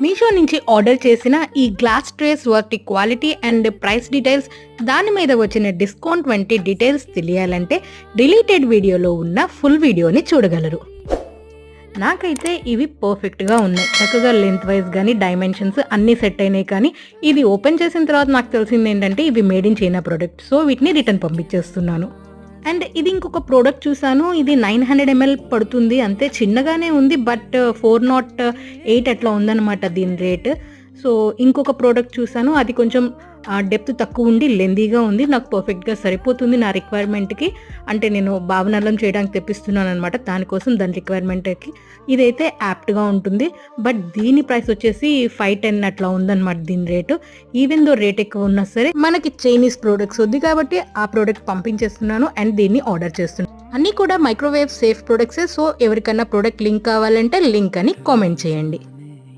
మీషో నుంచి ఆర్డర్ చేసిన ఈ గ్లాస్ ట్రేస్ వాటి క్వాలిటీ అండ్ ప్రైస్ డీటెయిల్స్, దాని మీద వచ్చిన డిస్కౌంట్ వంటి డీటెయిల్స్ తెలియాలంటే రిలేటెడ్ వీడియోలో ఉన్న ఫుల్ వీడియోని చూడగలరు. నాకైతే ఇవి పర్ఫెక్ట్గా ఉన్నాయి. చక్కగా లెంత్ వైజ్ కానీ డైమెన్షన్స్ అన్నీ సెట్ అయినాయి. కానీ ఇది ఓపెన్ చేసిన తర్వాత నాకు తెలిసింది ఏంటంటే ఇవి made in China product. So వీటిని రిటర్న్ పంపించేస్తున్నాను. అండ్ ఇది ఇంకొక ప్రోడక్ట్ చూసాను. ఇది 900 ml పడుతుంది, అంతే చిన్నగానే ఉంది. బట్ 408 అట్లా ఉందన్నమాట దీని రేట్. సో ఇంకొక ప్రోడక్ట్ చూసాను, అది కొంచెం డెప్త్ తక్కువ ఉండి లెందీగా ఉంది. నాకు పర్ఫెక్ట్గా సరిపోతుంది నా రిక్వైర్మెంట్కి. అంటే నేను భావనలం చేయడానికి తెప్పిస్తున్నాను అనమాట, దానికోసం దాని రిక్వైర్మెంట్కి ఇదైతే యాప్ట్గా ఉంటుంది. బట్ దీని ప్రైస్ వచ్చేసి 510 అట్లా ఉందన్నమాట దీని రేటు. ఈవెన్ దో రేట్ ఎక్కువ ఉన్నా సరే మనకి చైనీస్ ప్రోడక్ట్స్ ఉంది కాబట్టి ఆ ప్రోడక్ట్ పంపించేస్తున్నాను అండ్ దీన్ని ఆర్డర్ చేస్తున్నాను. అన్నీ కూడా మైక్రోవేవ్ సేఫ్ ప్రోడక్ట్సే. సో ఎవరికైనా ప్రోడక్ట్ లింక్ కావాలంటే లింక్ అని కామెంట్ చేయండి.